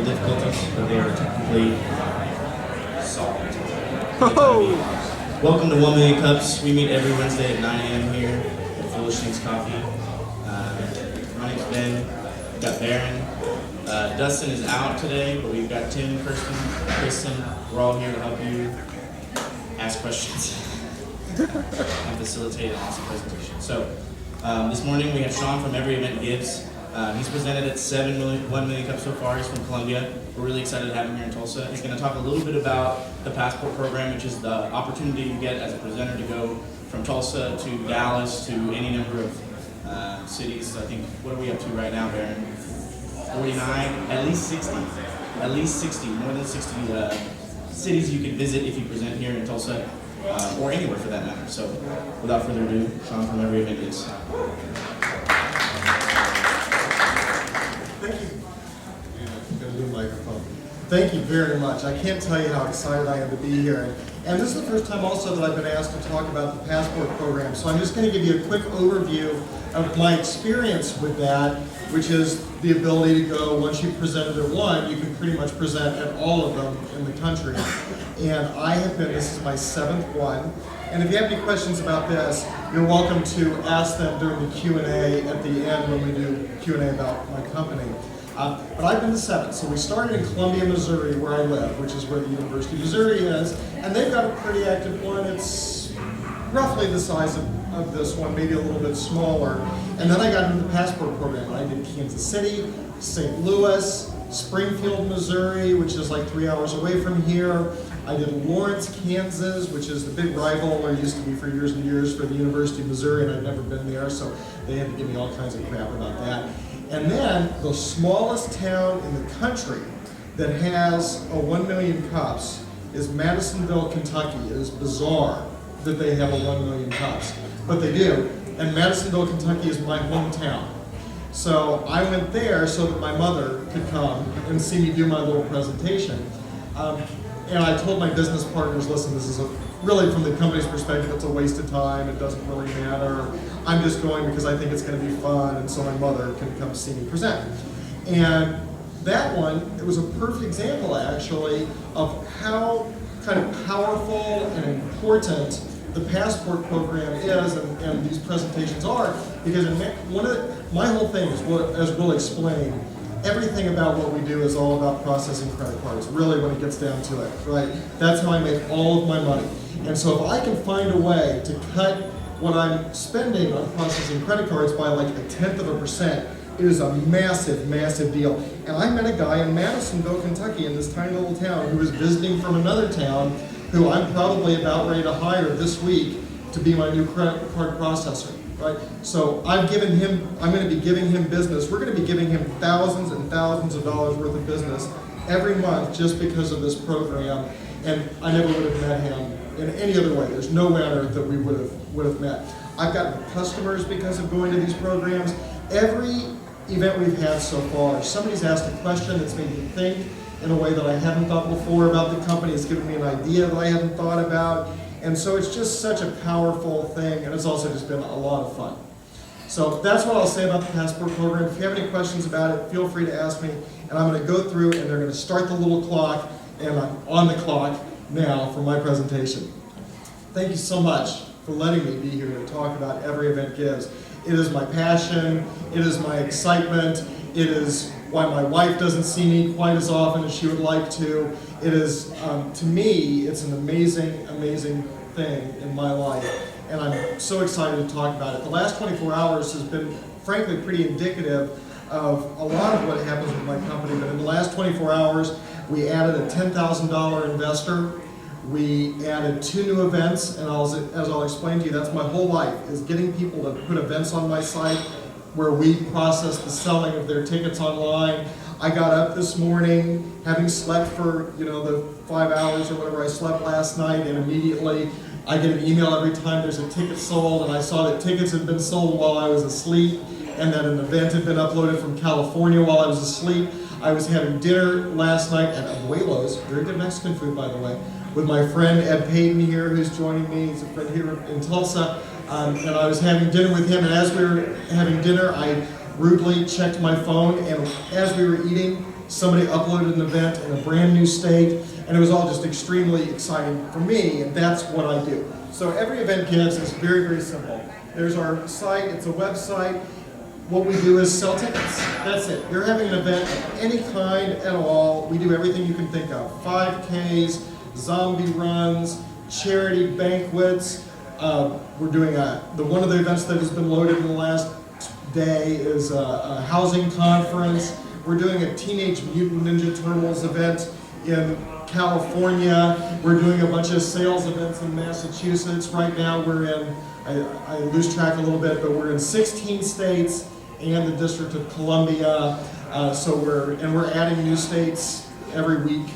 technical difficulties, but they are technically solved. Welcome to 1 Million Cups. We meet every Wednesday at 9 a.m. here at Foolish Things Coffee. My name's Ben. We've got Baron. Dustin is out today, but we've got Tim, Kirsten, Kristen. We're all here to help you ask questions and facilitate an awesome presentation. So this morning we have Sean from EveryEventGives. He's presented at 1 million cups so far. He's from Columbia. We're really excited to have him here in Tulsa. He's going to talk a little bit about the Passport program, which is the opportunity you get as a presenter to go from Tulsa to Dallas to any number of cities. I think, what are we up to right now, Baron? 49, at least 60, more than 60 cities you can visit if you present here in Tulsa, or anywhere for that matter. So without further ado, Sean from EveryEventGives. Thank you. Got a new microphone. Thank you very much. I can't tell you how excited I am to be here. And this is the first time also that I've been asked to talk about the Passport program. So I'm just going to give you a quick overview of my experience with that, which is the ability to go, once you've presented at one, you can pretty much present at all of them in the country. And I have been, this is my 7th one. And if you have any questions about this, you're welcome to ask them during the Q&A at the end when we do Q&A about my company. But I've been the 7th. So we started in Columbia, Missouri, where I live, which is where the University of Missouri is. And they've got a pretty active one. It's roughly the size of this one, maybe a little bit smaller. And then I got into the Passport program. And I did Kansas City, St. Louis, Springfield, Missouri, which is like 3 hours away from here. I did Lawrence, Kansas, which is the big rival, or used to be for years and years, for the University of Missouri, and I've never been there, so they had to give me all kinds of crap about that. And then the smallest town in the country that has a 1 million cups is Madisonville, Kentucky. It is bizarre that they have a 1 million cups, but they do. And Madisonville, Kentucky is my hometown. So I went there so that my mother could come and see me do my little presentation. And I told my business partners, listen, this is really from the company's perspective, it's a waste of time, it doesn't really matter. I'm just going because I think it's going to be fun, and so my mother can come see me present. And that one, it was a perfect example actually of how kind of powerful and important the Passport program is, and these presentations are, because my whole thing is, as we'll explain, everything about what we do is all about processing credit cards, really, when it gets down to it, right? That's how I make all of my money. And so if I can find a way to cut what I'm spending on processing credit cards by like 0.1%, it is a massive, massive deal. And I met a guy in Madisonville, Kentucky, in this tiny little town, who was visiting from another town, who I'm probably about ready to hire this week to be my new credit card processor. Right? So I'm going to be giving him business. We're going to be giving him thousands and thousands of dollars worth of business every month just because of this program. And I never would have met him in any other way. There's no way on earth that we would have met. I've gotten customers because of going to these programs. Every event we've had so far, somebody's asked a question that's made me think in a way that I hadn't thought before about the company. It's given me an idea that I hadn't thought about. And so it's just such a powerful thing, and it's also just been a lot of fun. So that's what I'll say about the Passport program. If you have any questions about it, feel free to ask me, and I'm going to go through, and they're going to start the little clock, and I'm on the clock now for my presentation. Thank you so much for letting me be here to talk about EveryEventGives. It is my passion, it is my excitement, it is why my wife doesn't see me quite as often as she would like to. It is, to me, it's an amazing, amazing thing in my life, and I'm so excited to talk about it. The last 24 hours has been, frankly, pretty indicative of a lot of what happens with my company, but in the last 24 hours, we added a $10,000 investor. We added 2 new events, and as I'll explain to you, that's my whole life, is getting people to put events on my site where we process the selling of their tickets online. I got up this morning, having slept for the 5 hours or whatever I slept last night, and immediately I get an email every time there's a ticket sold, and I saw that tickets had been sold while I was asleep, and that an event had been uploaded from California while I was asleep. I was having dinner last night at Abuelo's, very good Mexican food, by the way, with my friend Ed Payton here, who's joining me. He's a friend here in Tulsa. And I was having dinner with him, and as we were having dinner, I rudely checked my phone, and as we were eating, somebody uploaded an event in a brand new state, and it was all just extremely exciting for me, and that's what I do. So Every Event Gives is very, very simple. There's our site, it's a website. What we do is sell tickets. That's it. You're having an event of any kind at all. We do everything you can think of. 5Ks, zombie runs, charity banquets. We're doing one of the events that has been loaded in the last day is a housing conference. We're doing a Teenage Mutant Ninja Turtles event in California. We're doing a bunch of sales events in Massachusetts. Right now we're in, I lose track a little bit, but we're in 16 states and the District of Columbia. So we're adding new states every week,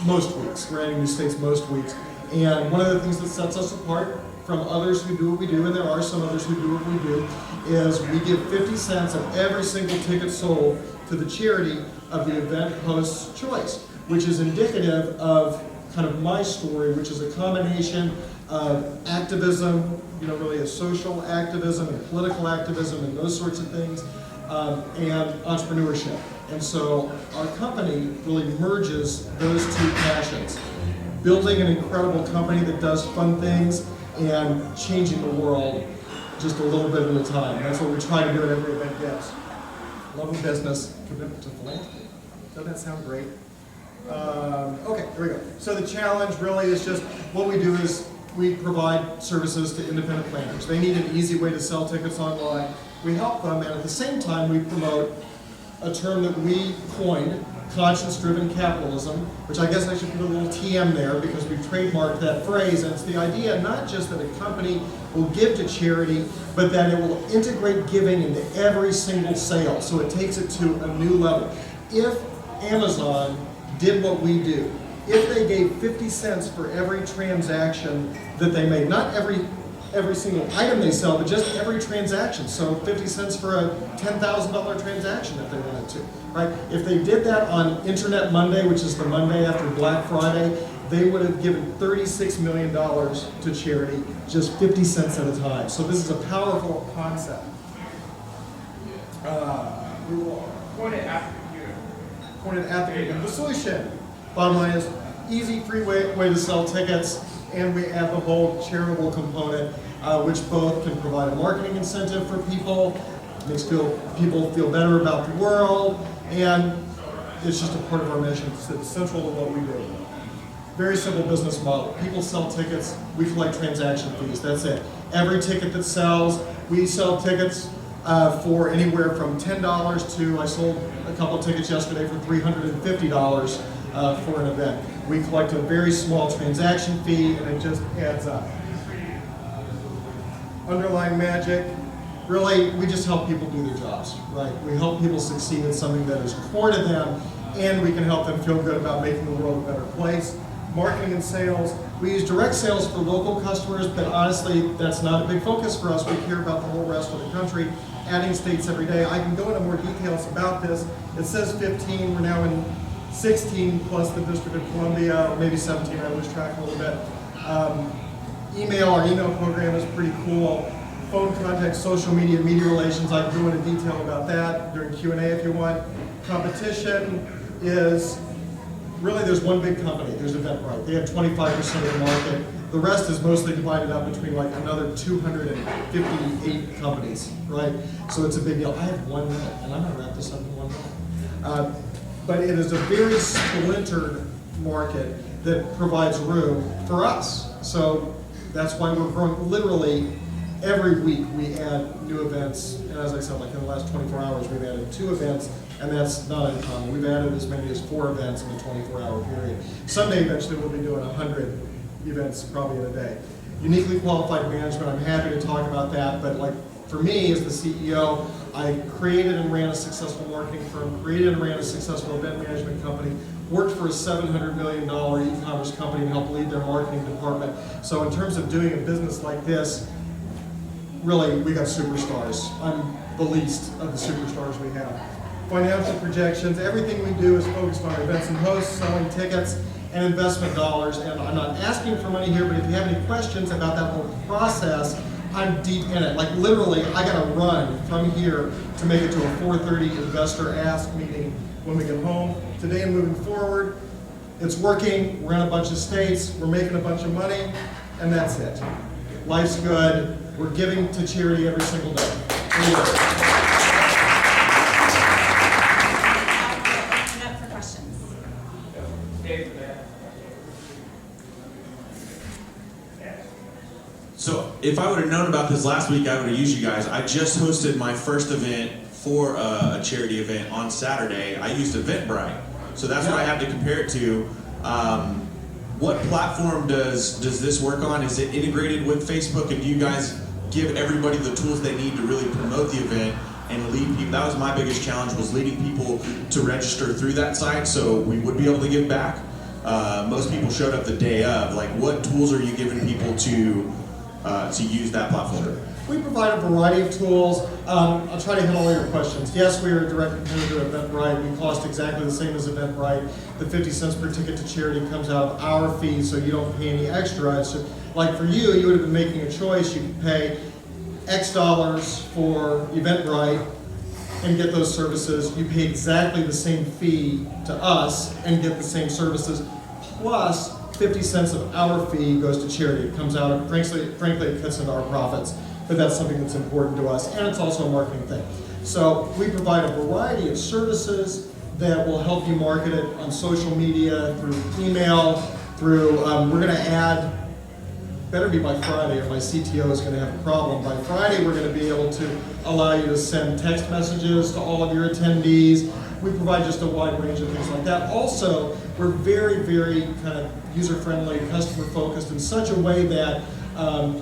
most weeks. We're adding new states most weeks. And one of the things that sets us apart from others who do what we do, and there are some others who do what we do, is we give 50 cents of every single ticket sold to the charity of the event host's choice, which is indicative of kind of my story, which is a combination of activism, really a social activism and political activism and those sorts of things, and entrepreneurship. And so our company really merges those two passions. Building an incredible company that does fun things and changing the world just a little bit at a time. That's what we try to do at Every Event Gives. Love of business, commitment to philanthropy. Doesn't that sound great? Okay, here we go. So the challenge really is just, what we do is we provide services to independent planners. They need an easy way to sell tickets online. We help them, and at the same time we promote a term that we coined, conscience-driven capitalism, which I guess I should put a little TM there because we trademarked that phrase, and it's the idea not just that a company will give to charity, but that it will integrate giving into every single sale, so it takes it to a new level. If Amazon did what we do, if they gave 50 cents for every transaction that they made, not every single item they sell, but just every transaction. So 50 cents for a $10,000 transaction if they wanted to, right? If they did that on Internet Monday, which is the Monday after Black Friday, they would have given $36 million to charity, just 50 cents at a time. So this is a powerful concept. We will point it at the computer. The solution, bottom line is, easy, free way to sell tickets, and we add the whole charitable component, which both can provide a marketing incentive for people, makes people feel better about the world, and it's just a part of our mission. It's central to what we do. Very simple business model. People sell tickets, we collect transaction fees, that's it. Every ticket that sells, we sell tickets for anywhere from $10 to, I sold a couple tickets yesterday for $350 for an event. We collect a very small transaction fee, and it just adds up. Underlying magic, really, we just help people do their jobs, right? We help people succeed in something that is core to them, and we can help them feel good about making the world a better place. Marketing and sales, we use direct sales for local customers, but honestly, that's not a big focus for us. We care about the whole rest of the country, adding states every day. I can go into more details about this. It says 15, we're now in 16 plus the District of Columbia, or maybe 17, I lose track a little bit. Our email program is pretty cool. Phone contact, social media, media relations, I can go into detail about that during Q&A if you want. Competition is, really there's one big company, there's Eventbrite. They have 25% of the market. The rest is mostly divided up between like another 258 companies, right? So it's a big deal. I have 1 minute, and I'm gonna wrap this up in 1 minute. But it is a very splintered market that provides room for us. So that's why we're growing. Literally every week we add new events. And as I said, like in the last 24 hours, we've added 2 events, and that's not uncommon. We've added as many as 4 events in a 24-hour period. Someday eventually we'll be doing 100 events probably in a day. Uniquely qualified management, I'm happy to talk about that, but like for me as the CEO, I created and ran a successful marketing firm, created and ran a successful event management company, worked for a $700 million e-commerce company and helped lead their marketing department. So in terms of doing a business like this, really, we got superstars. I'm the least of the superstars we have. Financial projections, everything we do is focused on events and hosts, selling tickets, and investment dollars. And I'm not asking for money here, but if you have any questions about that whole process I'm deep in it. Like literally, I gotta run from here to make it to a 4:30 investor ask meeting when we get home. Today and moving forward, it's working. We're in a bunch of states. We're making a bunch of money, and that's it. Life's good. We're giving to charity every single day. Open up for questions. So if I would have known about this last week, I would have used you guys. I just hosted my first event for a charity event on Saturday. I used Eventbrite, so that's what I have to compare it to. What platform does this work on? Is it integrated with Facebook, and do you guys give everybody the tools they need to really promote the event and lead people? That was my biggest challenge, was leading people to register through that site so we would be able to give back. Most people showed up the day of. Like, what tools are you giving people to use that platform? We provide a variety of tools. I'll try to hit all your questions. Yes, we are a direct competitor to Eventbrite. We cost exactly the same as Eventbrite. The 50 cents per ticket to charity comes out of our fee, so you don't pay any extra. It's just, like for you, you would have been making a choice. You could pay X dollars for Eventbrite and get those services. You pay exactly the same fee to us and get the same services, plus 50 cents of our fee goes to charity. It comes out of, frankly, it cuts into our profits, but that's something that's important to us, and it's also a marketing thing. So we provide a variety of services that will help you market it on social media, through email, through, we're gonna add, better be by Friday or my CTO is gonna have a problem. By Friday, we're gonna be able to allow you to send text messages to all of your attendees. We provide just a wide range of things like that. Also, we're very, very kind of user-friendly, customer-focused in such a way that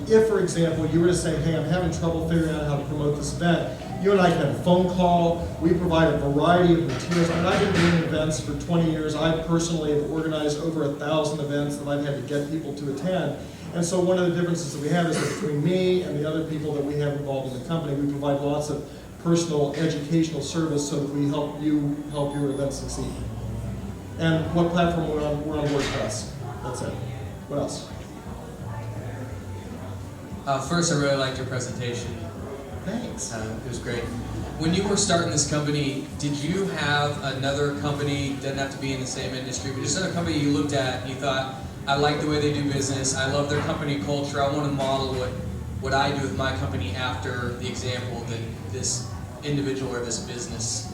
if, for example, you were to say, hey, I'm having trouble figuring out how to promote this event, you and I can have a phone call. We provide a variety of materials. And I've been doing events for 20 years. I personally have organized over 1,000 events that I've had to get people to attend. And so one of the differences that we have is that between me and the other people that we have involved in the company, we provide lots of personal educational service so that we help you help your event succeed. And what platform we're on WordPress. That's it. What else? First, I really liked your presentation. Thanks. It was great. When you were starting this company, did you have another company, doesn't have to be in the same industry, but just another company you looked at and you thought, I like the way they do business, I love their company culture, I want to model what I do with my company after the example that this individual or this business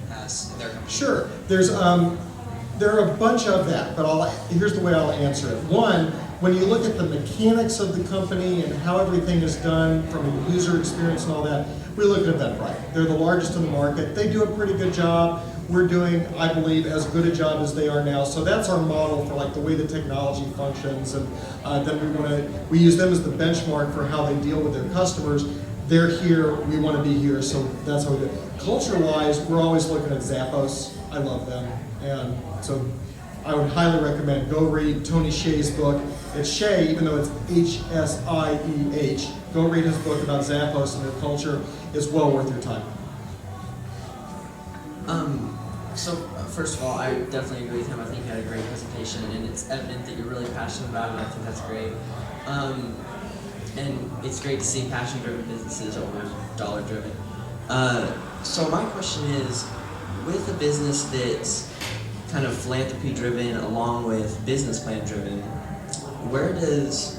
has in their company? Sure. There are a bunch of that, but here's the way I'll answer it. One, when you look at the mechanics of the company and how everything is done from a user experience and all that, we look at Eventbrite. They're the largest in the market. They do a pretty good job. We're doing, I believe, as good a job as they are now. So that's our model for like the way the technology functions, and then we use them as the benchmark for how they deal with their customers. They're here, we want to be here, so that's how we do it. Culture-wise, we're always looking at Zappos. I love them, and so I would highly recommend go read Tony Hsieh's book. It's Hsieh, even though it's H-S-I-E-H. Go read his book about Zappos and their culture. It's well worth your time. First of all, I definitely agree with him. I think he had a great presentation, and it's evident that you're really passionate about it. I think that's great. And it's great to see passion-driven businesses over dollar-driven. So my question is, with a business that's kind of philanthropy-driven along with business plan-driven, where does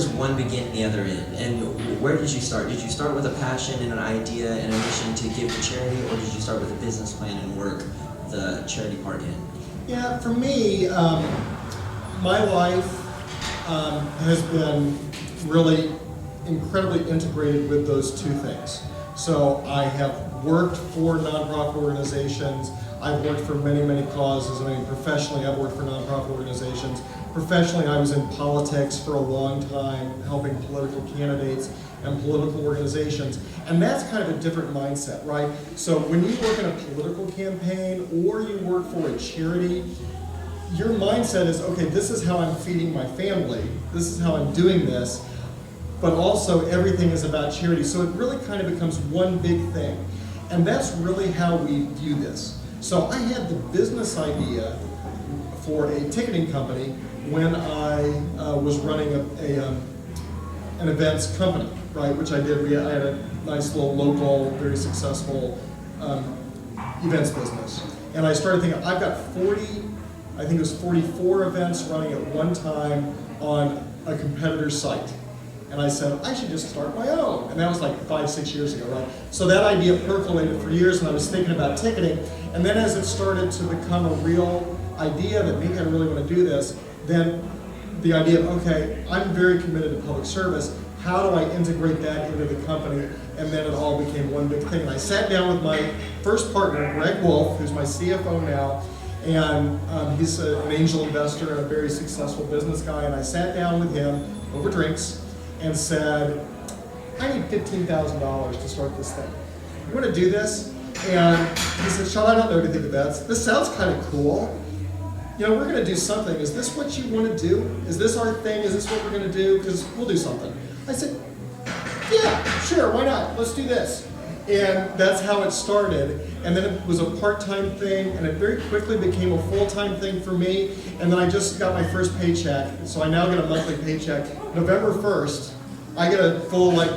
one begin and the other end? And where did you start? Did you start with a passion and an idea and a mission to give to charity, or did you start with a business plan and work the charity part in? Yeah, for me, my life has been really incredibly integrated with those two things. So I have worked for nonprofit organizations. I've worked for many, many causes. I mean, professionally, I've worked for nonprofit organizations. Professionally, I was in politics for a long time, helping political candidates and political organizations. And that's kind of a different mindset, right? So when you work in a political campaign or you work for a charity, your mindset is, okay, this is how I'm feeding my family. This is how I'm doing this. But also everything is about charity. So it really kind of becomes one big thing. And that's really how we view this. So I had the business idea for a ticketing company when I was running an events company, right? Which I did. I had a nice little local, very successful events business. And I started thinking, I've got 44 events running at one time on a competitor's site. And I said, I should just start my own. And that was like 5-6 years ago, right? So that idea percolated for years, and I was thinking about ticketing. And then as it started to become a real idea that maybe I really want to do this, then the idea of, okay, I'm very committed to public service. How do I integrate that into the company? And then it all became one big thing. And I sat down with my first partner, Greg Wolf, who's my CFO now, and he's an angel investor and a very successful business guy. And I sat down with him over drinks and said, I need $15,000 to start this thing. You want to do this? And he said, Sean, I don't know anything about this. This sounds kind of cool. You know, we're going to do something. Is this what you want to do? Is this our thing? Is this what we're going to do? Because we'll do something. I said, yeah, sure, why not? Let's do this. And that's how it started. And then it was a part-time thing, and it very quickly became a full-time thing for me. And then I just got my first paycheck, so I now get a monthly paycheck. November 1st, I get a full, like,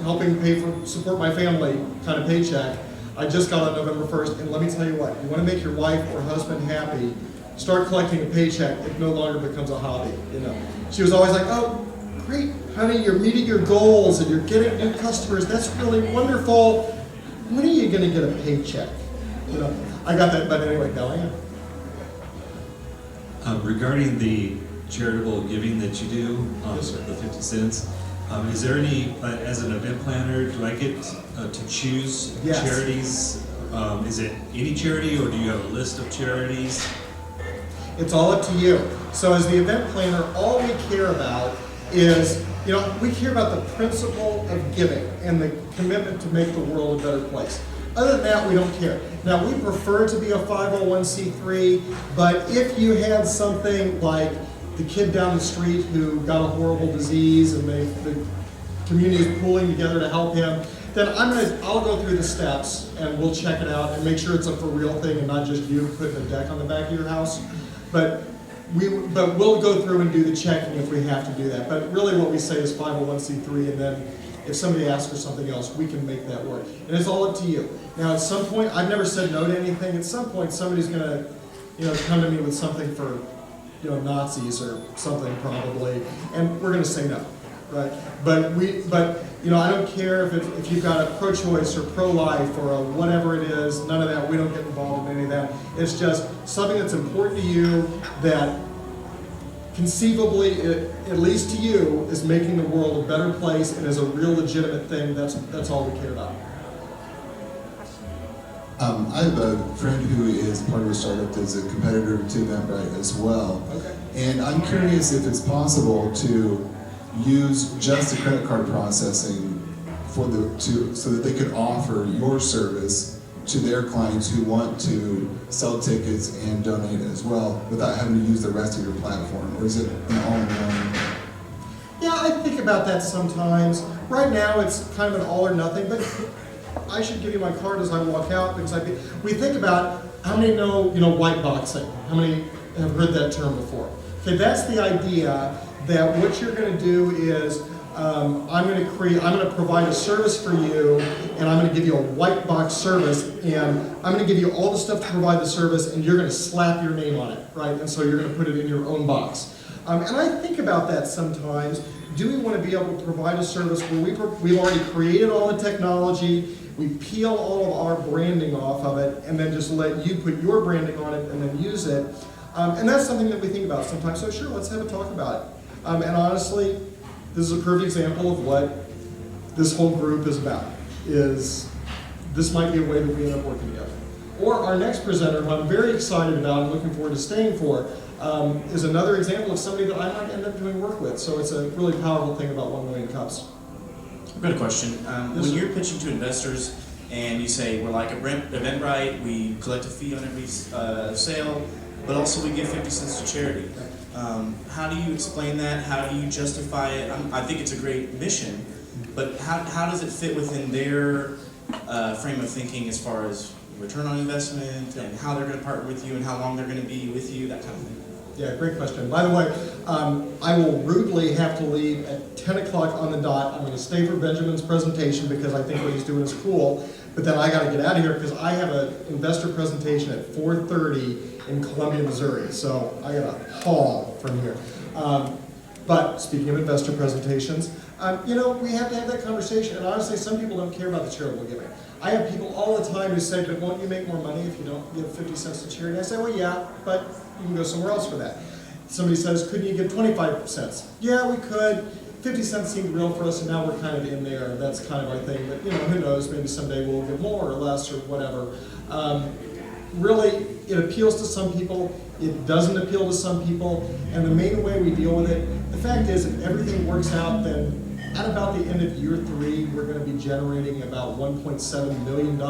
helping pay for, support my family kind of paycheck. I just got on November 1st, and let me tell you what, you want to make your wife or husband happy, start collecting a paycheck. It no longer becomes a hobby, you know. She was always like, oh, great, honey, you're meeting your goals and you're getting new customers. That's really wonderful. When are you going to get a paycheck? You know, I got that, but anyway, now I am. Regarding the charitable giving that you do, Yes, sir. the 50 cents, is there any, as an event planner, do I get to choose Yes. charities? Is it any charity, or do you have a list of charities? It's all up to you. So as the event planner, all we care about is, you know, we care about the principle of giving and the commitment to make the world a better place. Other than that, we don't care. Now, we prefer to be a 501c3, but if you had something like the kid down the street who got a horrible disease and the community is pulling together to help him, then I'll go through the steps and we'll check it out and make sure it's a for real thing and not just you putting a deck on the back of your house. But we'll go through and do the checking if we have to do that. But really what we say is 501c3, and then if somebody asks for something else, we can make that work. And it's all up to you. Now at some point, I've never said no to anything. At some point, somebody's gonna, you know, come to me with something for, you know, Nazis or something probably, and we're gonna say no, right? But you know, I don't care if you've got a pro-choice or pro-life or a whatever it is, none of that, we don't get involved in any of that. It's just something that's important to you that conceivably, at least to you, is making the world a better place and is a real legitimate thing. That's all we care about. I have a friend who is part of a startup that's a competitor to Eventbrite as well. Okay. And I'm curious if it's possible to use just the credit card processing so that they could offer your service to their clients who want to sell tickets and donate as well without having to use the rest of your platform, or is it an all-in-one? Yeah, I think about that sometimes. Right now, it's kind of an all or nothing, but I should give you my card as I walk out because we think about how many know, white boxing. How many have heard that term before? Okay, that's the idea that what you're going to do is I'm going to provide a service for you, and I'm going to give you a white box service, and I'm going to give you all the stuff to provide the service, and you're going to slap your name on it, right? And so you're going to put it in your own box. And I think about that sometimes. Do we want to be able to provide a service where we've already created all the technology, we peel all of our branding off of it, and then just let you put your branding on it and then use it? And that's something that we think about sometimes. So sure, let's have a talk about it. And honestly, this is a perfect example of what this whole group is about. This might be a way that we end up working together. Or our next presenter, who I'm very excited about and looking forward to staying for, is another example of somebody that I might end up doing work with. So it's a really powerful thing about 1 million cups. I've got a question. When sir. you're pitching to investors and you say, we're like Eventbrite, we collect a fee on every sale, but also we give 50 cents to charity. How do you explain that? How do you justify it? I think it's a great mission, but how does it fit within their frame of thinking as far as return on investment and how they're going to partner with you and how long they're going to be with you, that kind of thing? Yeah, great question. By the way, I will rudely have to leave at 10 o'clock on the dot. I'm going to stay for Benjamin's presentation because I think what he's doing is cool. But then I got to get out of here because I have an investor presentation at 4:30 in Columbia, Missouri. So I got to haul from here. But speaking of investor presentations, you know, we have to have that conversation. And honestly, some people don't care about the charitable giving. I have people all the time who say, but won't you make more money if you don't give 50 cents to charity? I say, well, yeah, but you can go somewhere else for that. Somebody says, couldn't you give 25 cents? Yeah, we could. 50 cents seemed real for us, and now we're kind of in there. That's kind of our thing. But, you know, who knows? Maybe someday we'll give more or less or whatever. Really, it appeals to some people. It doesn't appeal to some people. And the main way we deal with it, the fact is, if everything works out, then at about the end of year 3, we're going to be generating about $1.7 million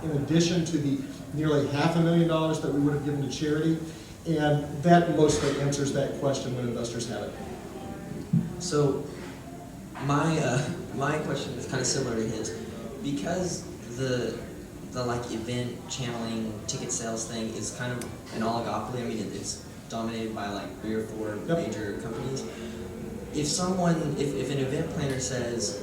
in addition to the nearly $500,000 that we would have given to charity. And that mostly answers that question when investors have it. So my question is kind of similar to his, because the like event channeling ticket sales thing is kind of an oligopoly. I mean, it's dominated by like 3 or 4 major companies. If an event planner says,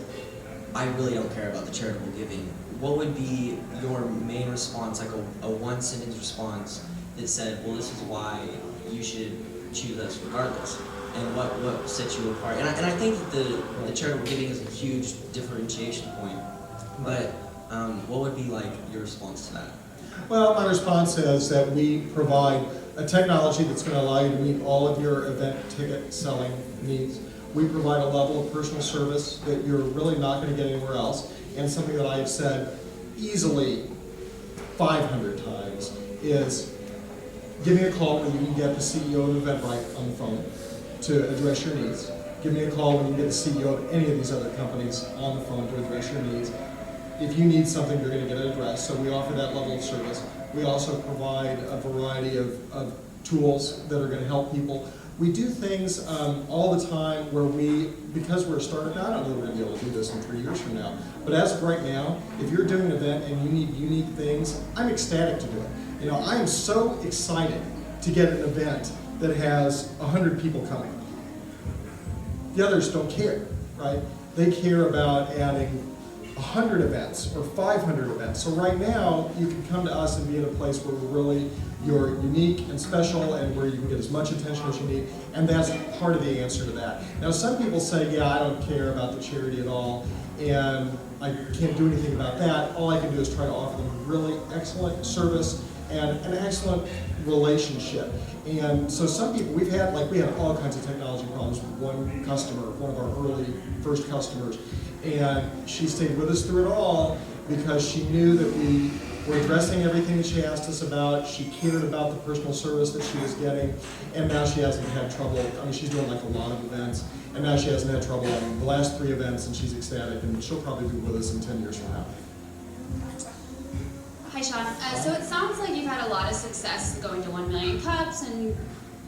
I really don't care about the charitable giving, what would be your main response, like a one-sentence response that said, well, this is why you should choose us regardless? And what sets you apart? And I think that the charitable giving is a huge differentiation point, but what would be like your response to that? Well, my response is that we provide a technology that's going to allow you to meet all of your event ticket selling needs. We provide a level of personal service that you're really not going to get anywhere else. And something that I have said easily 500 times is, give me a call when you can get the CEO of Eventbrite on the phone to address your needs. Give me a call when you get the CEO of any of these other companies on the phone to address your needs. If you need something, you're going to get it addressed. So we offer that level of service. We also provide a variety of tools that are going to help people. We do things all the time where because we're a startup now, I don't know if we're going to be able to do this in 3 years from now, but as of right now, if you're doing an event and you need unique things, I'm ecstatic to do it. You know, I am so excited to get an event that has 100 people coming. The others don't care, right? They care about adding 100 events or 500 events. So right now, you can come to us and be in a place where you're unique and special and where you can get as much attention as you need, and that's part of the answer to that. Now, some people say, yeah, I don't care about the charity at all, and I can't do anything about that. All I can do is try to offer them really excellent service and an excellent relationship. And so some people, we had all kinds of technology problems with one customer, one of our early first customers, and she stayed with us through it all because she knew that we were addressing everything that she asked us about. She cared about the personal service that she was getting, and now she hasn't had trouble. I mean, she's doing like a lot of events, and now she hasn't had trouble on the last 3 events, and she's ecstatic, and she'll probably be with us in 10 years from now. Hi, Sean. So it sounds like you've had a lot of success going to 1 million cups and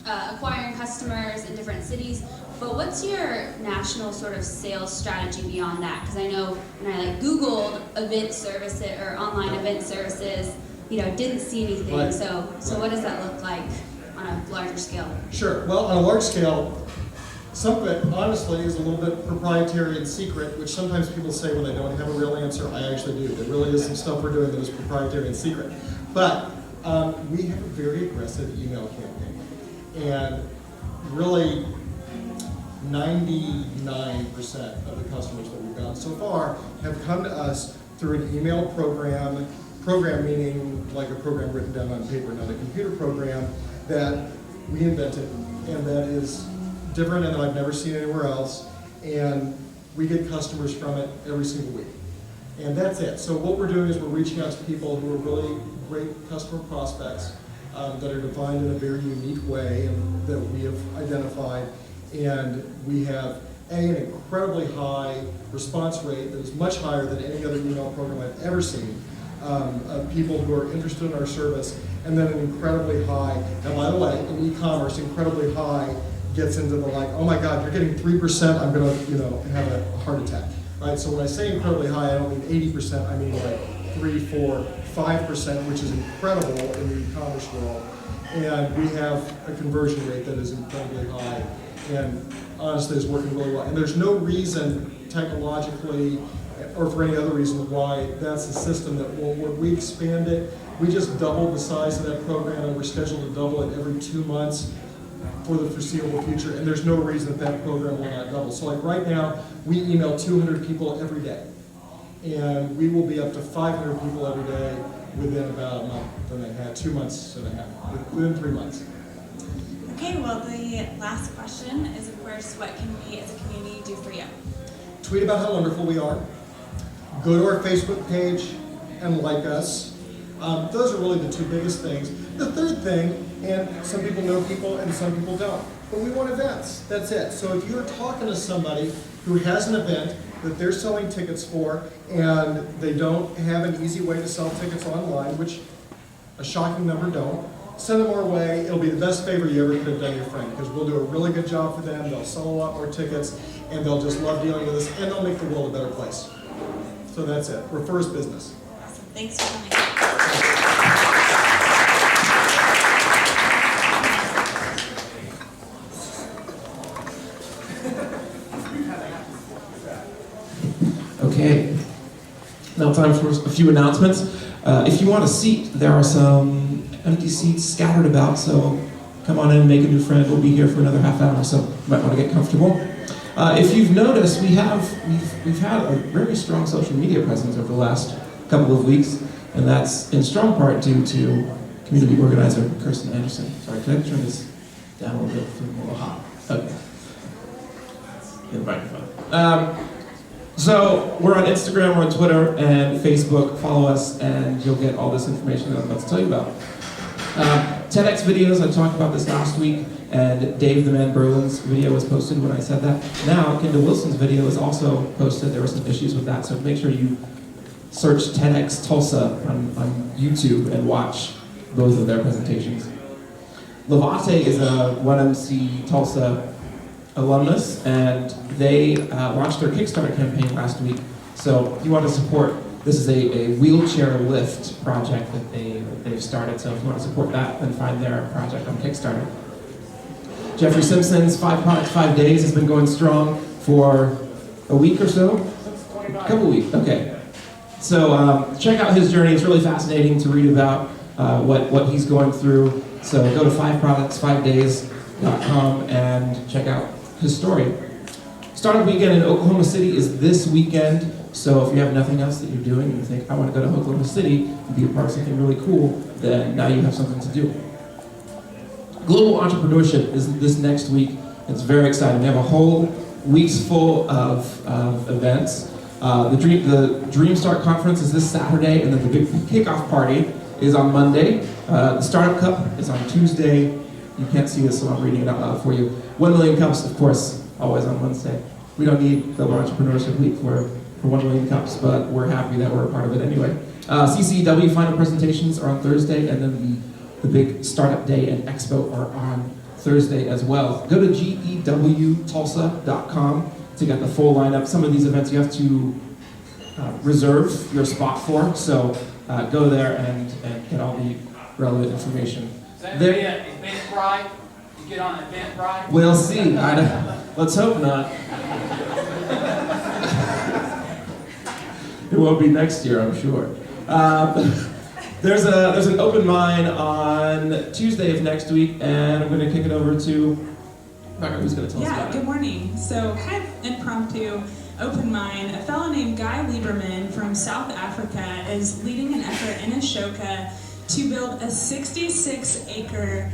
acquiring customers in different cities. But what's your national sort of sales strategy beyond that? Because I know when I Googled event services or online event services, didn't see anything. Right. So what does that look like on a larger scale? Sure. Well, on a large scale, some of it, honestly, is a little bit proprietary and secret, which sometimes people say when they don't have a real answer. I actually do. There really is some stuff we're doing that is proprietary and secret. But we have a very aggressive email campaign. And really, 99% of the customers that we've gotten so far have come to us through an email program meaning like a program written down on paper, not a computer program, that we invented, and that is different and that I've never seen anywhere else, and we get customers from it every single week. And that's it. So what we're doing is we're reaching out to people who are really great customer prospects that are defined in a very unique way and that we have identified, and we have an incredibly high response rate that is much higher than any other email program I've ever seen of people who are interested in our service, and then an incredibly high, and by the way, in e-commerce, incredibly high gets into the oh my God, you're getting 3%, I'm gonna, have a heart attack, right? So when I say incredibly high, I don't mean 80%, I mean 3, 4, 5%, which is incredible in the e-commerce world. And we have a conversion rate that is incredibly high, and honestly is working really well. And there's no reason technologically or for any other reason why that's a system that won't work. We expand it. We just doubled the size of that program, and we're scheduled to double it every 2 months for the foreseeable future, and there's no reason that that program will not double. So like right now, we email 200 people every day, and we will be up to 500 people every day within about a month and a half, 2 months and a half, within 3 months. Okay, well, the last question is, of course, what can we as a community do for you? Tweet about how wonderful we are. Go to our Facebook page and like us. Those are really the two biggest things. The third thing, and some people know people and some people don't, but we want events. That's it. So if you're talking to somebody who has an event that they're selling tickets for and they don't have an easy way to sell tickets online, which a shocking number don't, send them our way. It'll be the best favor you ever could have done your friend, because we'll do a really good job for them. They'll sell a lot more tickets, and they'll just love dealing with us, and they'll make the world a better place. So that's it. Refers business. Awesome. Thanks for coming. Okay, now time for a few announcements. If you want a seat, there are some empty seats scattered about, so come on in, make a new friend. We'll be here for another half hour, so you might want to get comfortable. If you've noticed, we've had a very strong social media presence over the last couple of weeks, and that's in strong part due to community organizer Kirsten Anderson. Sorry, can I turn this down a little bit? It's a little hot. Okay. Get the microphone. So we're on Instagram, we're on Twitter, and Facebook. Follow us, and you'll get all this information that I'm about to tell you about. TEDx videos, I talked about this last week, and Dave the Man Berlin's video was posted when I said that. Now, Kendall Wilson's video is also posted. There were some issues with that, so make sure you search TEDx Tulsa on YouTube and watch both of their presentations. Levate is a 1MC Tulsa alumnus, and they launched their Kickstarter campaign last week. So if you want to support, this is a wheelchair lift project that they've started. So if you want to support that, then find their project on Kickstarter. Jeffrey Simpson's 5 Products, 5 Days has been going strong for a week or so? A couple weeks, okay. So check out his journey. It's really fascinating to read about what he's going through. So go to 5products5days.com and check out his story. Startup Weekend in Oklahoma City is this weekend. So if you have nothing else that you're doing and you think, I want to go to Oklahoma City and be a part of something really cool, then now you have something to do. Global Entrepreneurship is this next week. It's very exciting. We have a whole week's full of events. The Dream Start Conference is this Saturday, and then the big kickoff party is on Monday. The Startup Cup is on Tuesday. You can't see this, so I'm reading it out loud for you. 1 Million Cups, of course, always on Wednesday. We don't need Global Entrepreneurship Week for 1 Million Cups, but we're happy that we're a part of it anyway. CCW final presentations are on Thursday, and then the big Startup Day and Expo are on Thursday as well. Go to gewtulsa.com to get the full lineup. Some of these events you have to reserve your spot for, so go there and get all the relevant information. Is that Eventbrite? You get on Eventbrite? We'll see. Let's hope not. It won't be next year, I'm sure. There's an open mine on Tuesday of next week, and I'm going to kick it over to Becca, who's going to tell us about it. Good morning. So kind of impromptu open mine. A fellow named Guy Lieberman from South Africa is leading an effort in Ashoka to build a 66-acre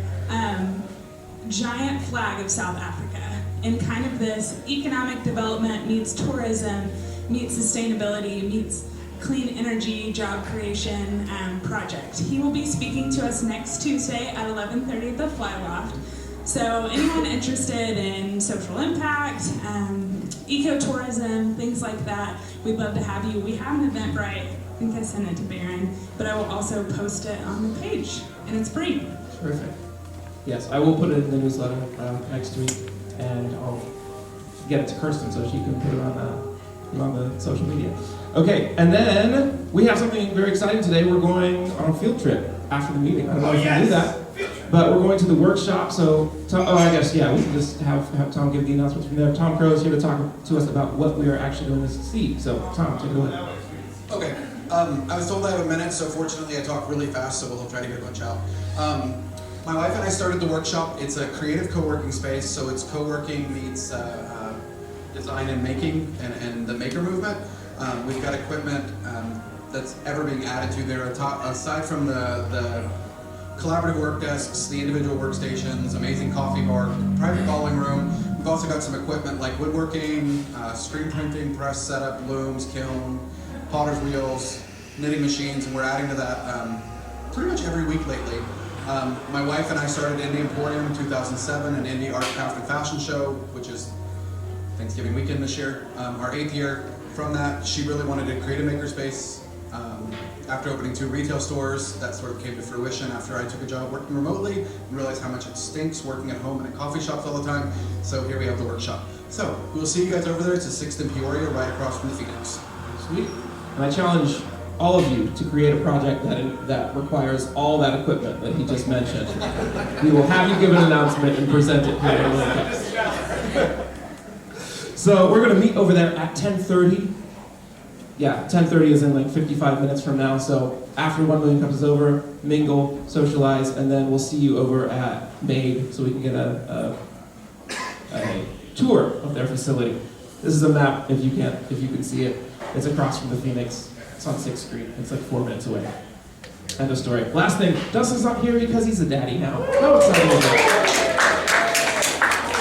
giant flag of South Africa. And kind of this economic development meets tourism, meets sustainability, meets clean energy, job creation project. He will be speaking to us next Tuesday at 11:30 at the Flyloft. So anyone interested in social impact, ecotourism, things like that, we'd love to have you. We have an Eventbrite. I think I sent it to Barron, but I will also post it on the page, and it's free. Terrific. Yes, I will put it in the newsletter next week, and I'll get it to Kirsten so she can put it on the social media. Okay, and then we have something very exciting today. We're going on a field trip after the meeting. I don't know if you knew that, but we're going to the workshop. So, I guess, we can just have Tom give the announcements from there. Tom Crow is here to talk to us about what we are actually going to see. So, Tom, take it away. Okay. I was told I have a minute, so fortunately I talk really fast, so we'll try to get a bunch out. My wife and I started the workshop. It's a creative co-working space, so it's co-working meets design and making and the maker movement. We've got equipment that's ever being added to there. Aside from the collaborative work desks, the individual workstations, amazing coffee bar, private bowling room. We've also got some equipment like woodworking, screen printing, press setup, looms, kiln, potter's wheels, knitting machines, and we're adding to that pretty much every week lately. My wife and I started Indie Emporium in 2007, an indie art, craft, and fashion show, which is Thanksgiving weekend this year, our 8th year. From that, she really wanted to create a makerspace. After opening 2 retail stores, that sort of came to fruition after I took a job working remotely and realized how much it stinks working at home and at coffee shops all the time. So here we have the workshop. So we'll see you guys over there. It's at 6th and Peoria, right across from the Phoenix. Sweet. And I challenge all of you to create a project that requires all that equipment that he just mentioned. We will have you give an announcement and present it here at EveryEventGives. So we're going to meet over there at 10:30. Yeah, 10:30 is in like 55 minutes from now. So after 1 Million Cups is over, mingle, socialize, and then we'll see you over at Made so we can get a tour of their facility. This is a map if you can see it. It's across from the Phoenix. It's on 6th Street. It's like 4 minutes away. End of story. Last thing, Dustin's not here because he's a daddy now. How exciting is that?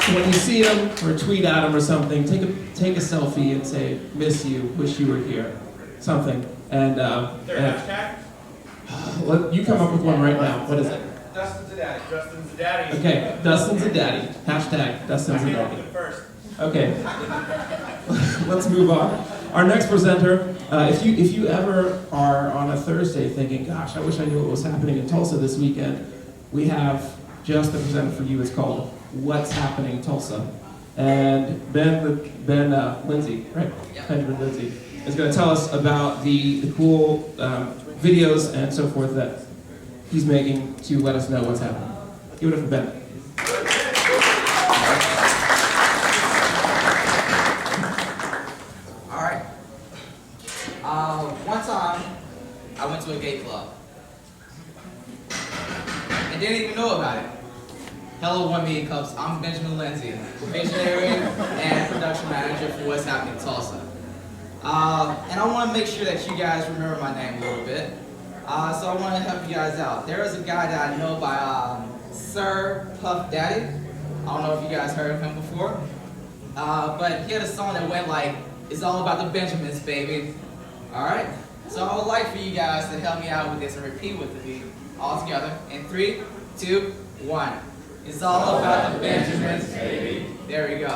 When you see him or tweet at him or something, take a selfie and say, "Miss you, wish you were here," something. And hashtag? You come up with one right now. What is it? Dustin's a daddy. Dustin's a daddy. Okay, Dustin's a daddy. Hashtag Dustin's a daddy. First. Okay. Let's move on. Our next presenter, if you ever are on a Thursday thinking, "Gosh, I wish I knew what was happening in Tulsa this weekend," we have just the presenter for you. It's called What's Happening Tulsa. And Ben Lindsay, right? Yep. Benjamin Lindsay is going to tell us about the cool videos and so forth that he's making to let us know what's happening. Give it up for Ben. All right. One time, I went to a gay club and didn't even know about it. Hello, 1 Million Cups. I'm Benjamin Lindsay, visionary and production manager for What's Happening Tulsa. And I want to make sure that you guys remember my name a little bit. So I want to help you guys out. There is a guy that I know by Sir Puff Daddy. I don't know if you guys heard of him before. But he had a song that went like, "It's all about the Benjamins, baby." All right? So I would like for you guys to help me out with this and repeat with me all together. In 3, 2, 1. It's all about the Benjamins, baby. There we go.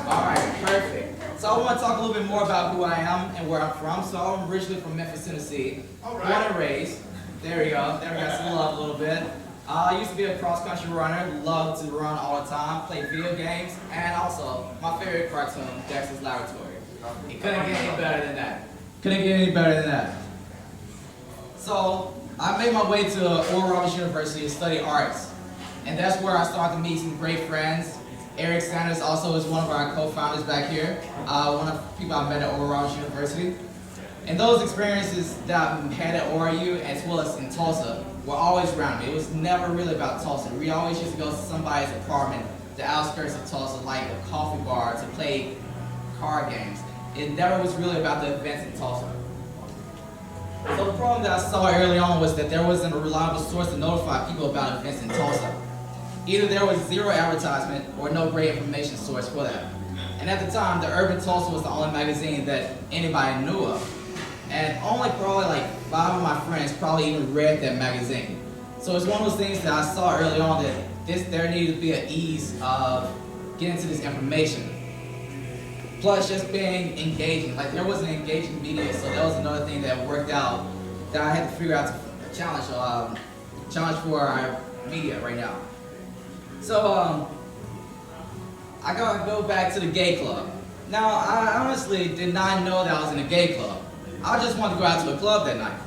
All right, perfect. So I want to talk a little bit more about who I am and where I'm from. So I'm originally from Memphis, Tennessee. Born and raised. There we go. There we got some love a little bit. I used to be a cross-country runner. Loved to run all the time. Play video games. And also, my favorite cartoon, Dexter's Laboratory. It couldn't get any better than that. Couldn't get any better than that. So I made my way to Oral Roberts University to study arts. And that's where I started to meet some great friends. Eric Sanders also is one of our co-founders back here. One of the people I met at Oral Roberts University. And those experiences that I had at ORU as well as in Tulsa were always around me. It was never really about Tulsa. We always used to go to somebody's apartment, the outskirts of Tulsa, like a coffee bar, to play card games. It never was really about the events in Tulsa. So the problem that I saw early on was that there wasn't a reliable source to notify people about events in Tulsa. Either there was zero advertisement or no great information source for that. And at the time, the Urban Tulsa was the only magazine that anybody knew of. And only probably like 5 of my friends probably even read that magazine. So it's one of those things that I saw early on that there needed to be an ease of getting to this information. Plus just being engaging. Like there wasn't engaging media, so that was another thing that worked out that I had to figure out to challenge for our media right now. So I gotta go back to the gay club. Now I honestly did not know that I was in a gay club. I just wanted to go out to a club that night.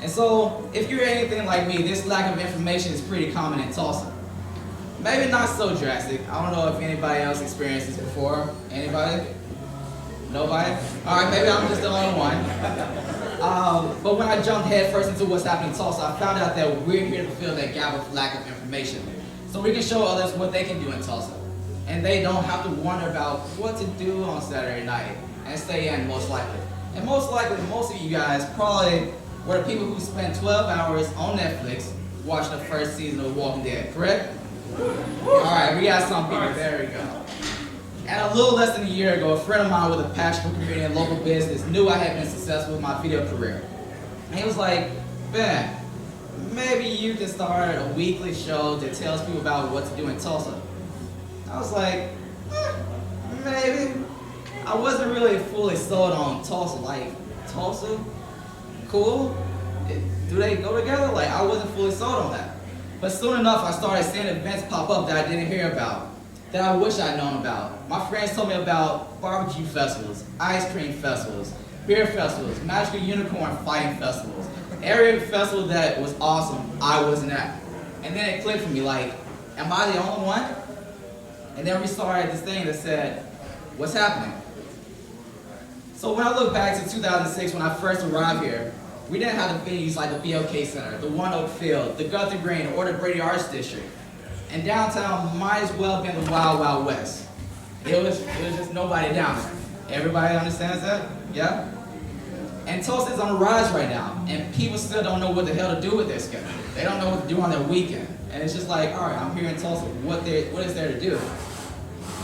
And so, if you're anything like me, this lack of information is pretty common in Tulsa. Maybe not so drastic. I don't know if anybody else experienced this before. Anybody? Nobody? Alright, maybe I'm just the only one. But when I jumped headfirst into what's happening in Tulsa, I found out that we're here to fill that gap of lack of information. So we can show others what they can do in Tulsa. And they don't have to wonder about what to do on Saturday night and stay in, most likely. And most likely, most of you guys probably were the people who spent 12 hours on Netflix watching the first season of Walking Dead, correct? Alright, we got some people, there we go. And a little less than a year ago, a friend of mine with a passion for community and local business knew I had been successful with my video career. And he was like, Ben, maybe you can start a weekly show that tells people about what to do in Tulsa. I was like, maybe. I wasn't really fully sold on Tulsa. Like, Tulsa? Cool? Do they go together? Like, I wasn't fully sold on that. But soon enough, I started seeing events pop up that I didn't hear about, that I wish I'd known about. My friends told me about barbecue festivals, ice cream festivals, beer festivals, magical unicorn fighting festivals. Every festival that was awesome, I wasn't at. And then it clicked for me, like, am I the only one? And then we started this thing that said, what's happening? So when I look back to 2006, when I first arrived here, we didn't have the venues like the BOK Center, the One Oak Field, the Guthrie Green, or the Brady Arts District. And downtown might as well have been the Wild Wild West. It was just nobody down there. Everybody understands that? Yeah? And Tulsa is on the rise right now, and people still don't know what the hell to do with their schedule. They don't know what to do on their weekend. And it's just like, all right, I'm here in Tulsa, what is there to do?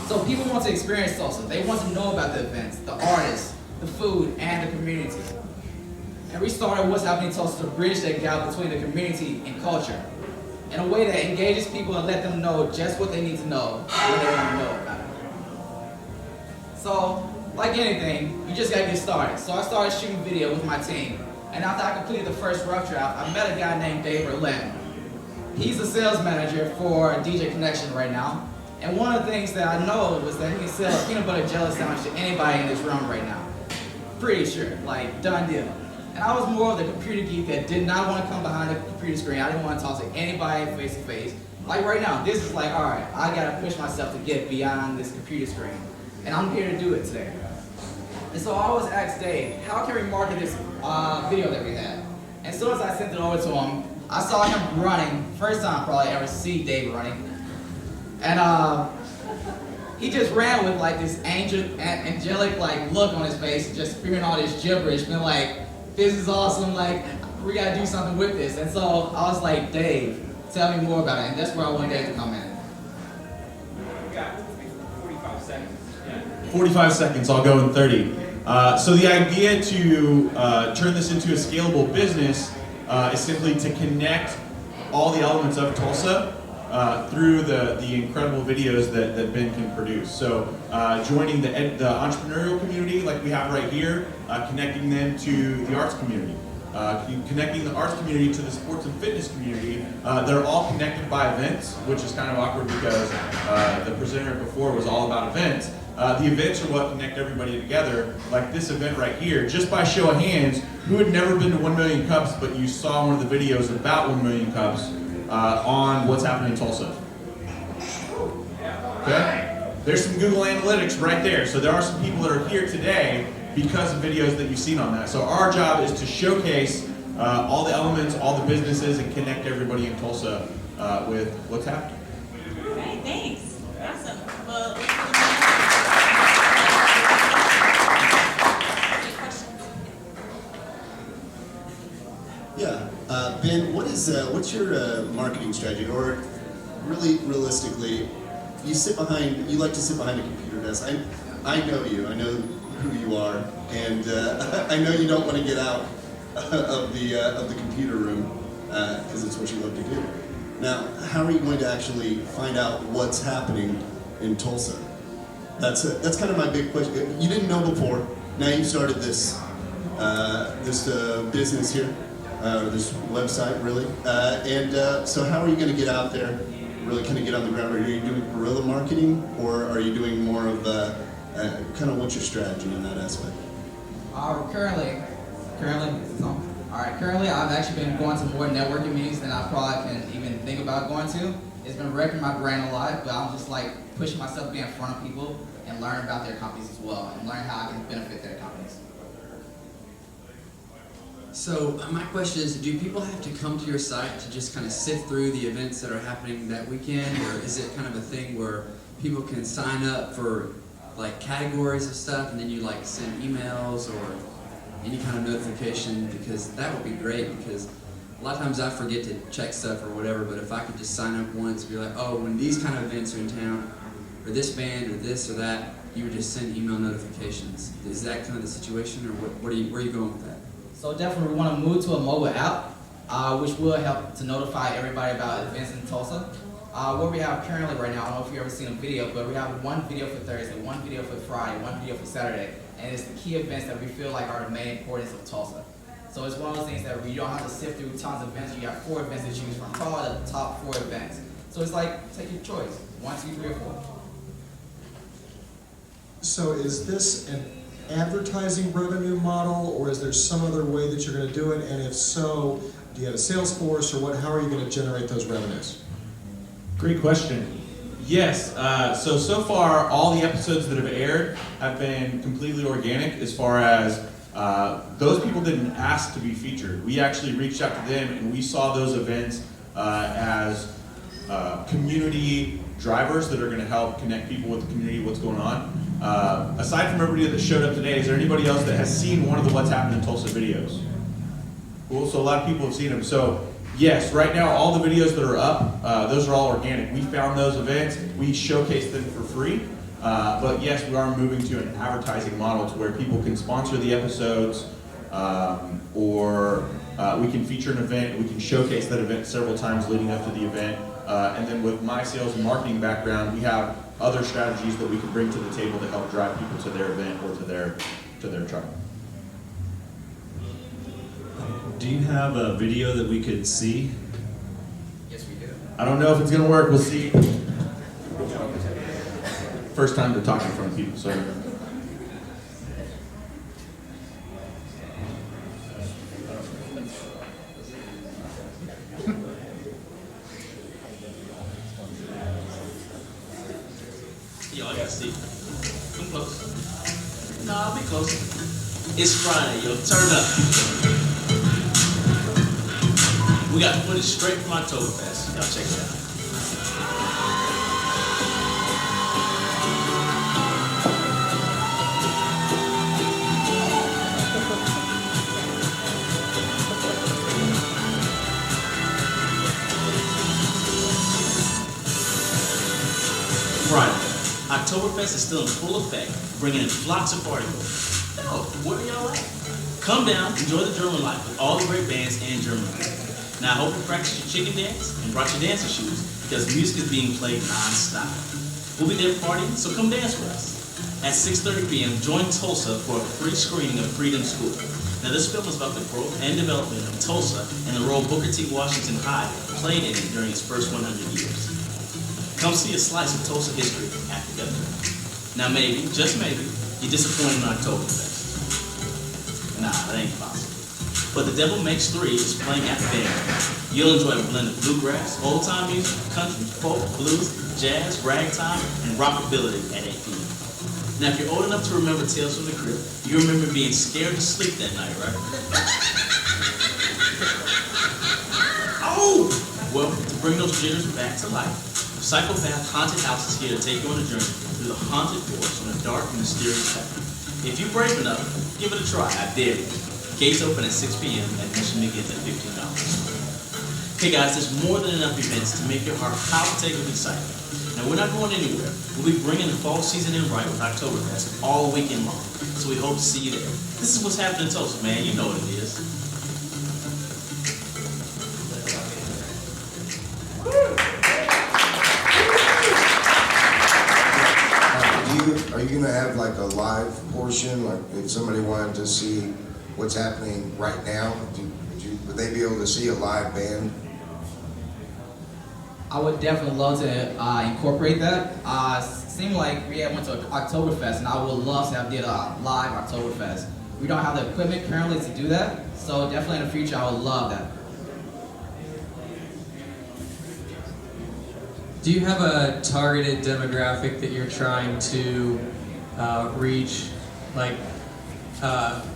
So people want to experience Tulsa. They want to know about the events, the artists, the food, and the community. And we started What's Happening in Tulsa to bridge that gap between the community and culture in a way that engages people and let them know just what they need to know when they want to know about it. So, like anything, you just gotta get started. So I started shooting video with my team. And after I completed the first rough draft, I met a guy named Dave Berlin. He's the sales manager for DJ Connection right now. And one of the things that I know was that he can sell a peanut butter jelly sandwich to anybody in this room right now. Pretty sure, like, done deal. And I was more of the computer geek that did not want to come behind the computer screen. I didn't want to talk to anybody face to face. Like right now, this is like, all right, I gotta push myself to get beyond this computer screen. And I'm here to do it today. And so I always asked Dave, how can we market this video that we had? And as soon as I sent it over to him, I saw him running, first time I probably ever see Dave running. And he just ran with like this angelic like look on his face, just screaming all this gibberish, being like, this is awesome, like, we gotta do something with this. And so I was like, Dave, tell me more about it. And that's where I wanted Dave to come in. We got 45 seconds. Yeah. 45 seconds, I'll go in 30. So the idea to turn this into a scalable business is simply to connect all the elements of Tulsa through the incredible videos that Ben can produce. So joining the entrepreneurial community like we have right here, connecting them to the arts community, connecting the arts community to the sports and fitness community. They're all connected by events, which is kind of awkward because the presenter before was all about events. The events are what connect everybody together, like this event right here. Just by show of hands, who had never been to 1 Million Cups, but you saw one of the videos about 1 Million Cups on What's Happening in Tulsa? Okay? There's some Google Analytics right there. So there are some people that are here today because of videos that you've seen on that. So our job is to showcase all the elements, all the businesses, and connect everybody in Tulsa with what's happening. Okay, thanks. Awesome. Well, yeah, Ben, what's your marketing strategy, or really realistically, you like to sit behind a computer desk. I know you. I know who you are, and I know you don't want to get out of the computer room because it's what you love to do. Now, how are you going to actually find out what's happening in Tulsa? That's kind of my big question. You didn't know before. Now you started this business here, this website, really. So how are you going to get out there? Really kind of get on the ground? Are you doing guerrilla marketing, or are you doing more of kind of what's your strategy in that aspect? Currently, Currently, is this on? All right. Currently, I've actually been going to more networking meetings than I probably can even think about going to. It's been wrecking my brain a lot, but I'm just like pushing myself to be in front of people and learn about their companies as well, and learn how I can benefit their companies. So my question is, do people have to come to your site to just kind of sift through the events that are happening that weekend, or is it kind of a thing where people can sign up for like categories of stuff and then you like send emails or any kind of notification? Because that would be great, because a lot of times I forget to check stuff or whatever, but if I could just sign up once and be like, oh, when these kind of events are in town, or this band or this or that, you would just send email notifications. Is that kind of the situation, or where are you going with that? So definitely we want to move to a mobile app, which will help to notify everybody about events in Tulsa. What we have currently right now, I don't know if you've ever seen a video, but we have one video for Thursday, one video for Friday, one video for Saturday, and it's the key events that we feel like are the main importance of Tulsa. So it's one of those things that you don't have to sift through tons of events. You have 4 events to choose from, probably the top 4 events. So it's like, take your choice, 1, 2, 3, or 4. So is this an advertising revenue model, or is there some other way that you're going to do it? And if so, do you have a sales force, or what? How are you going to generate those revenues? Great question. Yes, so far all the episodes that have aired have been completely organic as far as those people didn't ask to be featured. We actually reached out to them and we saw those events as community drivers that are going to help connect people with the community, what's going on. Aside from everybody that showed up today, is there anybody else that has seen one of the What's Happened in Tulsa videos? Cool, so a lot of people have seen them. So yes, right now all the videos that are up, those are all organic. We found those events, we showcase them for free, but yes, we are moving to an advertising model to where people can sponsor the episodes, or we can feature an event, we can showcase that event several times leading up to the event, and then with my sales and marketing background, we have other strategies that we can bring to the table to help drive people to their event or to their truck. Do you have a video that we could see? Yes, we do. I don't know if it's gonna work, we'll see. First time to talk in front of people, so. Yo, I gotta see. Come close. No, I'll be close. It's Friday, yo. Turn up. We got footage straight from Oktoberfest. Y'all check it out. Friday. Oktoberfest is still in full effect, bringing in flocks of partygoers. No, where are y'all at? Come down, enjoy the German life with all the great bands and German music. Now I hope you practiced your chicken dance and brought your dancing shoes, because music is being played non-stop. We'll be there partying, so come dance with us. At 6:30 p.m., join Tulsa for a free screening of Freedom School. Now this film is about the growth and development of Tulsa and the role Booker T. Washington Hyde played in it during is first 100 years. Come see a slice of Tulsa history at the Governor. Now maybe, just maybe, you're disappointed in Oktoberfest. Nah, that ain't possible. But The Devil Makes Three is playing at the band. You'll enjoy a blend of bluegrass, old-time music, country, folk, blues, jazz, ragtime, and rockabilly at 8 p.m. Now if you're old enough to remember Tales from the Crypt, you remember being scared to sleep that night, right? Oh! Well, to bring those jitters back to life, Psychopath Haunted House is here to take you on a journey through the haunted forest on a dark and mysterious path. If you're brave enough, give it a try, I dare you. Gates open at 6 p.m. Admission begins at $15. Hey guys, there's more than enough events to make your heart palpitate with excitement. Now we're not going anywhere. We'll be bringing the fall season in right with Oktoberfest all weekend long. So we hope to see you there. This is what's happening in Tulsa, man. You know what it is. Are you gonna have like a live portion? Like if somebody wanted to see what's happening right now, would they be able to see a live band? I would definitely love to incorporate that. Seemed like we went to Oktoberfest, and I would love to have did a live Oktoberfest. We don't have the equipment currently to do that, so definitely in the future I would love that. Do you have a targeted demographic that you're trying to reach? Like,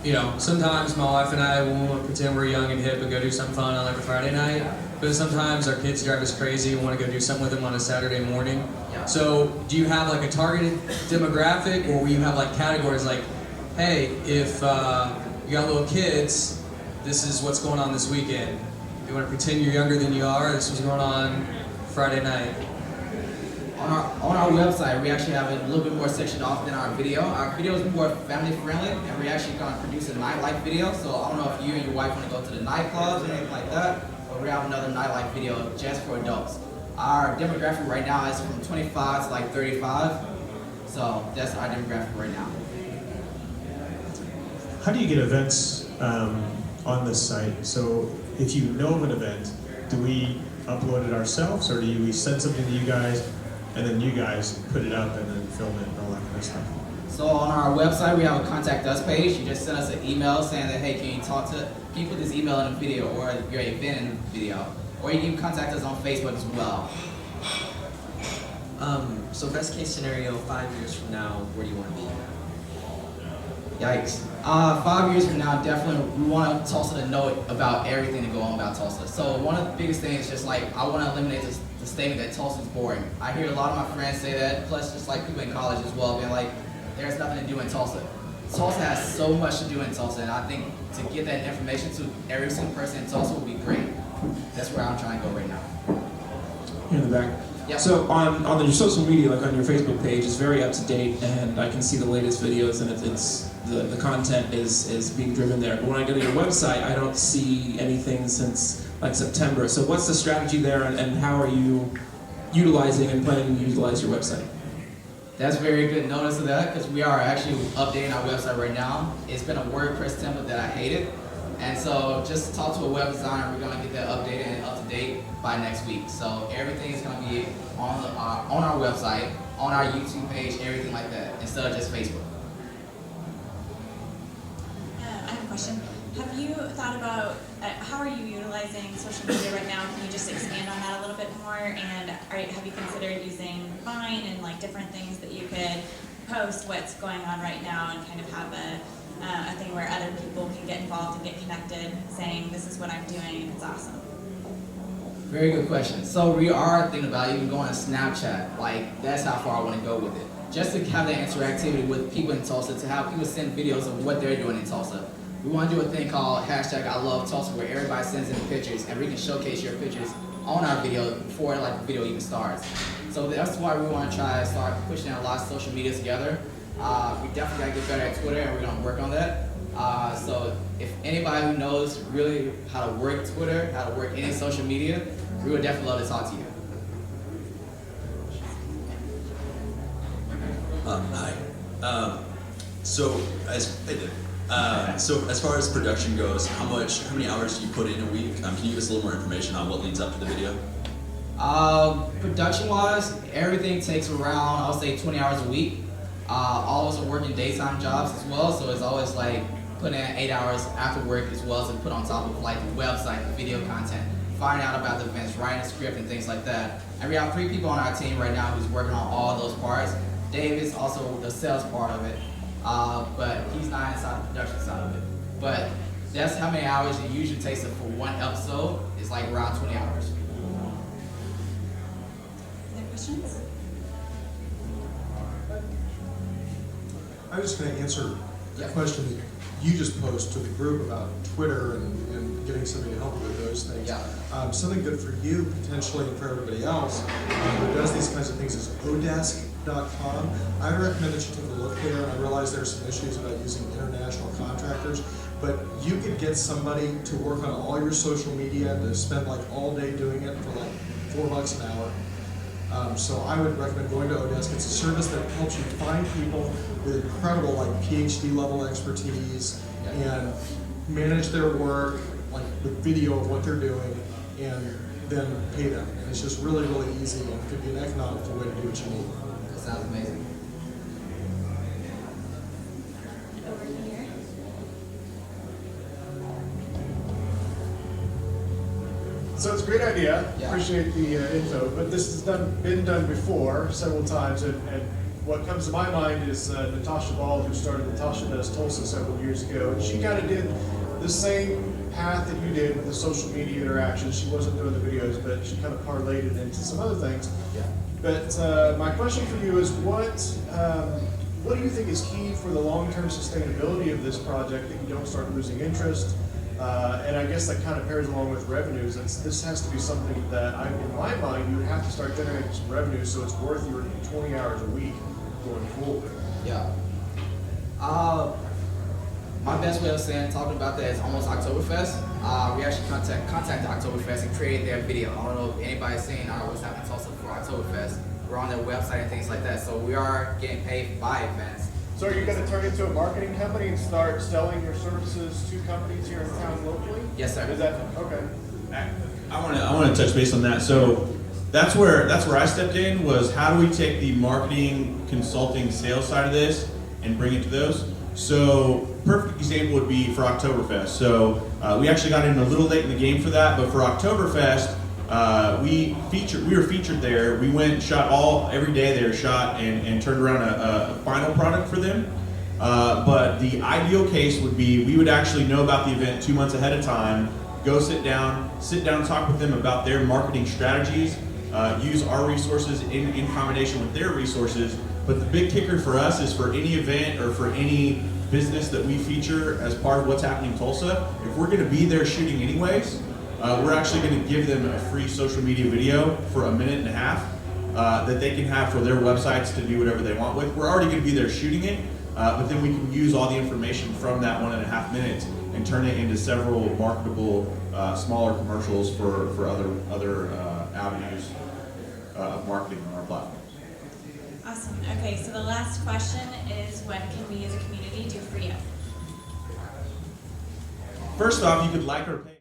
you know, sometimes my wife and I will pretend we're young and hip and go do something fun on like a Friday night, but sometimes our kids drive us crazy and want to go do something with them on a Saturday morning. Yeah. So do you have like a targeted demographic, or will you have like categories like, hey, if you got little kids, this is what's going on this weekend. If you want to pretend you're younger than you are, this is what's going on Friday night. On our website, we actually have a little bit more section off than our video. Our video is more family friendly, and we're actually going to produce a nightlife video. So I don't know if you and your wife want to go to the nightclubs or anything like that, but we have another nightlife video just for adults. Our demographic right now is from 25 to like 35. So that's our demographic right now. How do you get events on this site? So if you know of an event, do we upload it ourselves, or do we send something to you guys, and then you guys put it up and then film it and all that kind of stuff? So on our website, we have a contact us page. You just send us an email saying that, hey, can you put this email in the video or your event in the video? Or you can contact us on Facebook as well. So best case scenario, 5 years from now, where do you want to be? Yikes. 5 years from now, definitely we want Tulsa to know about everything to go on about Tulsa. So one of the biggest things is just like, I want to eliminate the statement that Tulsa is boring. I hear a lot of my friends say that, plus just like people in college as well, being like, there's nothing to do in Tulsa. Tulsa has so much to do in Tulsa, and I think to get that information to every single person in Tulsa would be great. That's where I'm trying to go right now. Here in the back. Yep. So on your social media, like on your Facebook page, it's very up to date, and I can see the latest videos, and it's the content is being driven there. But when I go to your website, I don't see anything since like September. So what's the strategy there, and how are you utilizing and planning to utilize your website? That's very good notice of that, because we are actually updating our website right now. It's been a WordPress template that I hated. And so just talk to a web designer, we're going to get that updated and up to date by next week. So everything is going to be on our website, on our YouTube page, everything like that, instead of just Facebook. I have a question. Have you thought about how are you utilizing social media right now? Can you just expand on that a little bit more? And have you considered using Vine and like different things that you could post what's going on right now and kind of have a thing where other people can get involved and get connected, saying this is what I'm doing and it's awesome? Very good question. So we are thinking about even going to Snapchat. Like, that's how far I want to go with it. Just to have that interactivity with people in Tulsa, to have people send videos of what they're doing in Tulsa. We want to do a thing called #ILoveTulsa, where everybody sends in pictures and we can showcase your pictures on our video before like the video even starts. So that's why we want to try to start pushing a lot of social media together. We definitely got to get better at Twitter, and we're going to work on that. So if anybody who knows really how to work Twitter, how to work any social media, we would definitely love to talk to you. Hi. So as far as production goes, how many hours do you put in a week? Can you give us a little more information on what leads up to the video? Production-wise, everything takes around, I'll say 20 hours a week. All of us are working daytime jobs as well, so it's always like putting in 8 hours after work as well as to put on top of like the website, the video content, finding out about the events, writing a script and things like that. And we have 3 people on our team right now who's working on all those parts. Dave is also the sales part of it, but he's not inside the production side of it. But that's how many hours it usually takes for one episode. It's like around 20 hours. Other questions? I was just going to answer the question that you just posed to the group about Twitter and getting somebody to help you with those things. Yeah. Something good for you, potentially, and for everybody else who does these kinds of things is odesk.com. I recommend that you take a look there. I realize there's some issues about using international contractors, but you could get somebody to work on all your social media and to spend like all day doing it for like $4 an hour. So I would recommend going to Odesk. It's a service that helps you find people with incredible like PhD level expertise and manage their work like with video of what they're doing and then pay them. And it's just really, really easy and could be an economical way to do what you need. That sounds amazing. Over here. So it's a great idea. Yeah. Appreciate the info, but this has been done before several times, and what comes to my mind is Natasha Ball, who started Natasha Does Tulsa several years ago, and she kind of did the same path that you did with the social media interactions. She wasn't doing the videos, but she kind of parlayed it into some other things. Yeah. But my question for you is, what do you think is key for the long-term sustainability of this project that you don't start losing interest? And I guess that kind of pairs along with revenues. This has to be something that, in my mind, you would have to start generating some revenue so it's worth your 20 hours a week going forward. Yeah. My best way of talking about that is almost Oktoberfest. We actually contacted Oktoberfest and created their video. I don't know if anybody's seen what's happening in Tulsa for Oktoberfest. We're on their website and things like that. So we are getting paid by events. So are you going to turn into a marketing company and start selling your services to companies here in town locally? Yes, sir. Is that okay? I want to touch base on that. So that's where I stepped in, was how do we take the marketing, consulting, sales side of this and bring it to those. So perfect example would be for Oktoberfest. So we actually got in a little late in the game for that, but for Oktoberfest, we were featured there. We went and shot every day they were shot and turned around a final product for them. But the ideal case would be we would actually know about the event 2 months ahead of time, go sit down, talk with them about their marketing strategies, use our resources in combination with their resources. But the big kicker for us is for any event or for any business that we feature as part of what's happening in Tulsa, if we're going to be there shooting anyways, we're actually going to give them a free social media video for 1.5 minutes that they can have for their websites to do whatever they want with. We're already going to be there shooting it, but then we can use all the information from that 1.5 minutes and turn it into several marketable, smaller commercials for other avenues of marketing on our platform. Awesome. Okay, so the last question is, what can we as a community do for you? First off, you could like our page.